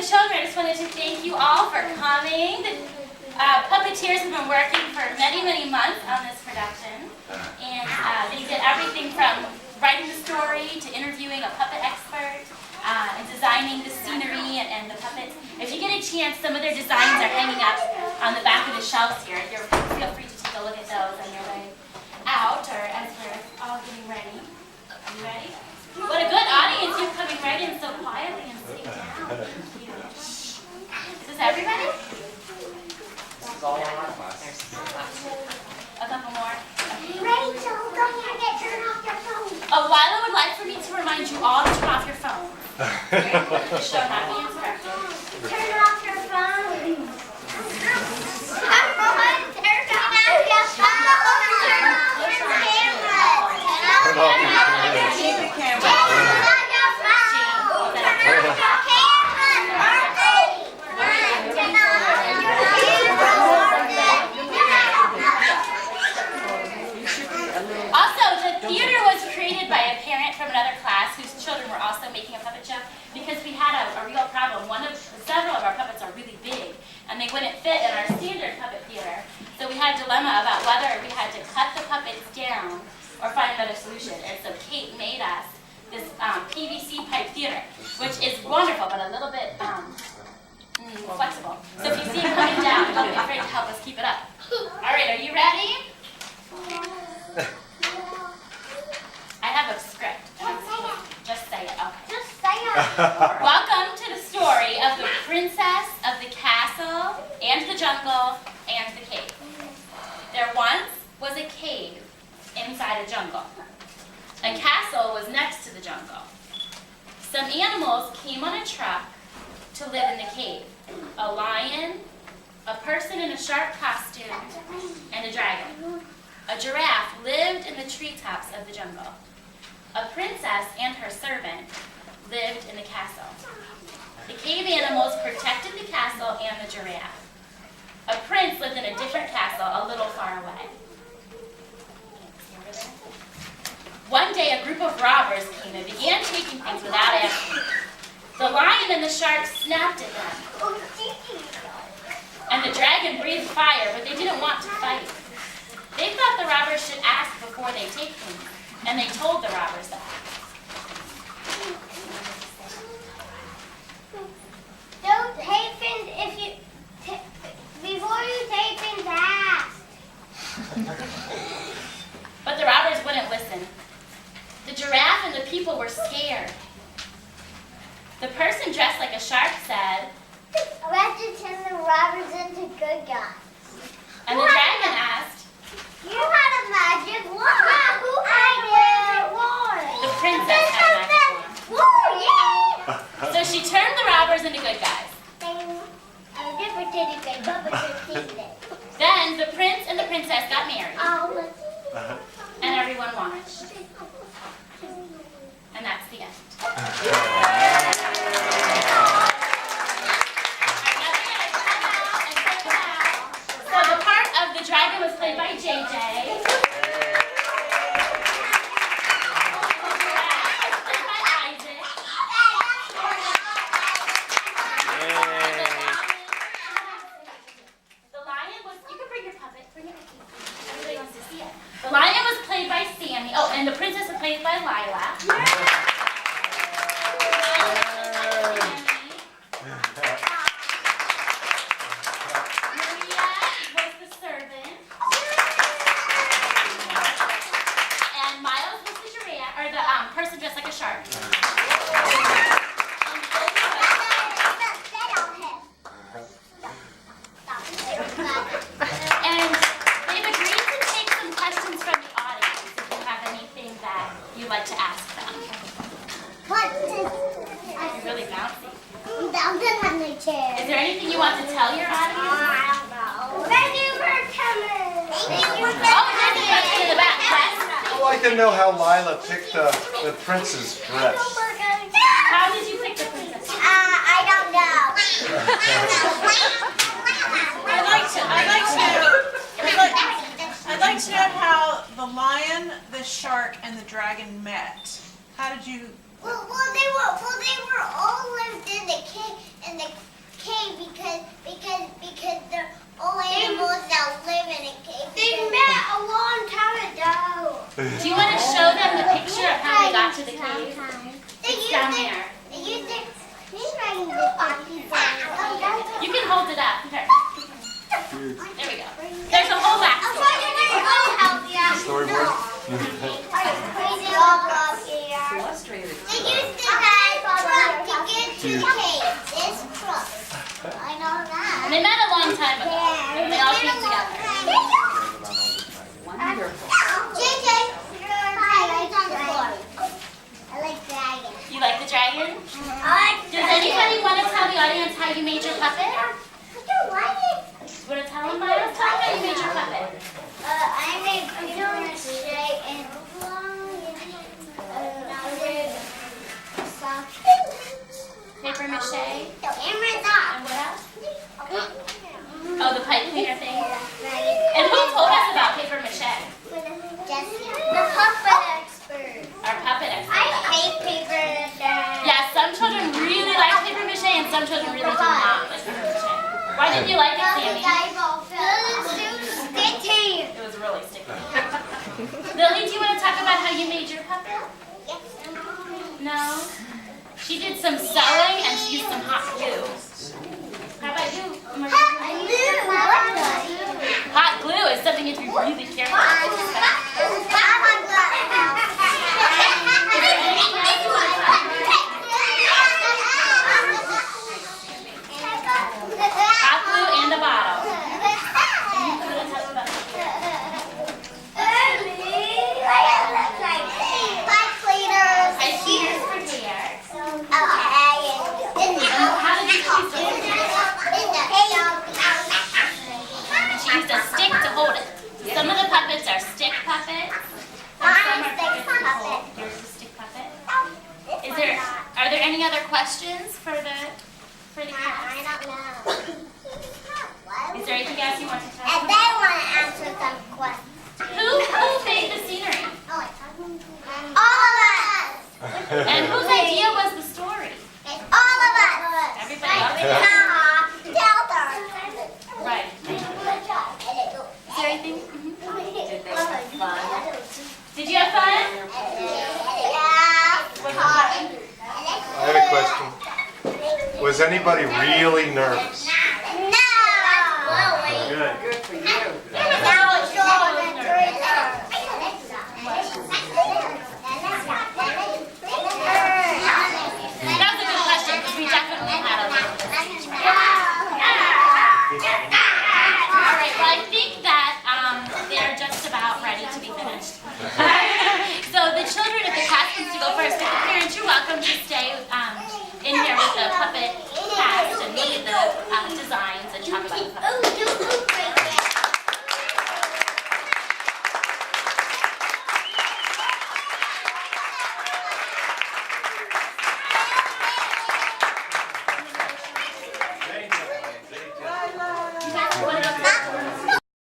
children, I just wanted to thank you all for coming. The puppeteers have been working for many, many months on this production. And they did everything from writing the story to interviewing a puppet expert and designing the scenery and the puppets. If you get a chance, some of their designs are hanging up on the back of the shelves here. Feel free to take a look at those on your way out or as we're all getting ready. Are you ready? What a good audience. You're coming right in so quietly and sitting down. Thank you. Is this everybody? This is all our class. A couple more. Rachel, don't forget to turn off your phone. Oh, Lila would like for me to remind you all to turn off your phone. The show not be instructed. Turn off your phone. Come on, turn off your phone. Turn off your camera. Keep the camera. Turn off your phone. Turn off your Also, the theater was created by a parent from another class whose children were also making a puppet show because we had a real problem. Several of our puppets are really big and they wouldn't fit in our standard puppet theater. So we had a dilemma about whether we had to cut the puppets down or find another solution. And so Kate made us this PVC pipe theater, which is wonderful but a little bit flexible. So if you see it coming down, don't be afraid to help us keep it up. All right, are you ready? I have a script. Just say it. Okay. Just say it. Welcome to the story of the princess of the castle and the jungle and the cave. There once was a cave inside a jungle. A castle was next to the jungle. Some animals came on a truck to live in the cave. A lion, a person in a shark costume, and a dragon. A giraffe lived in the treetops of the jungle. A princess and her servant lived in the castle. The cave animals protected the castle and the giraffe. A prince lived in a different castle a little far away. One day a group of robbers came and began taking things without asking. The lion and the shark snapped at them. And the dragon breathed fire, but they didn't want to fight. They thought the robbers should ask before they take things, and they told the robbers that. Don't take things before you take things ask. But the robbers wouldn't listen. The giraffe and the people were scared. The person dressed like a shark said, We have to turn the robbers into good guys. and the dragon asked, You had a magic wand. I did. the princess had a magic wand. Woo, yeah. So she turned the robbers into good guys. I'm different titty big, Bubba Then the prince and the princess got married, Oh, and everyone watched. And that's the end. So the part of the dragon was played by JJ. The lion was, you can bring your puppet, bring it with you. Everybody wants to see it. The lion was played by Sammy. Oh, and the princess was played by Lila. Person dressed like a shark. And they've agreed to take some questions from the audience if you have anything that you'd like to ask them. You're really bouncy. Is there anything you want to tell your audience? Thank you for coming. Oh, there's a question in the back. I'd like to know how Lila picked the prince's dress. How did you pick the princess? I don't know. I'd like to know how the lion, the shark, and the dragon met. How did you? Well, they were all lived in the cave, in the cave because they're all animals that live in a cave. They met a long time ago. Do you want to show them the picture of how they got to the cave? It's down there. They used their handwriting to You can hold it up. Here. There we go. There's a whole backstory. Storyboard? They used the truck to get to the cave. This truck. I know that. And they met a long time ago. And they all came together. JJ, hi, it's on the floor. I like dragons. You like the dragon? I like Does anybody want to tell the audience how you made your puppet? I don't like it. Want to tell them, Maya? Tell them how you made your puppet. I made paper mache and Paper mache. Amazon. And what else? Oh, the pipe cleaner thing. And who told us about paper mache? Jessie, the puppet expert. Our puppet expert. I hate paper mache. Yeah, some children really like paper mache and some children really do not like paper mache. Why didn't you like it, Sammy? It was really sticky. Lily, do you want to talk about how you made your puppet? No? She did some sewing and she used some hot glue. How about you, Marie? Hot glue is something you have to be really careful with. Hot glue and a bottle. And you want to tell us about ice cleaners for hair. How did you choose to hold it? She used a stick to hold it. So some of the puppets are stick puppets. And some are puppets to hold. Yours is a stick puppet. Are there any other questions for the class? Is there anything else you want to tell And us? they want to answer some questions. Who made the scenery? All of us. And whose idea was the story? All of us. Everybody else? Right. Is there anything? Did you have fun? I had a question. Was anybody really nervous? Good. Good for you. That was a good question because we definitely had a little bit of speech practice. All right, well, I think that they're just about ready to be finished. So the children, if the class wants to go first, but the parents, you're welcome to stay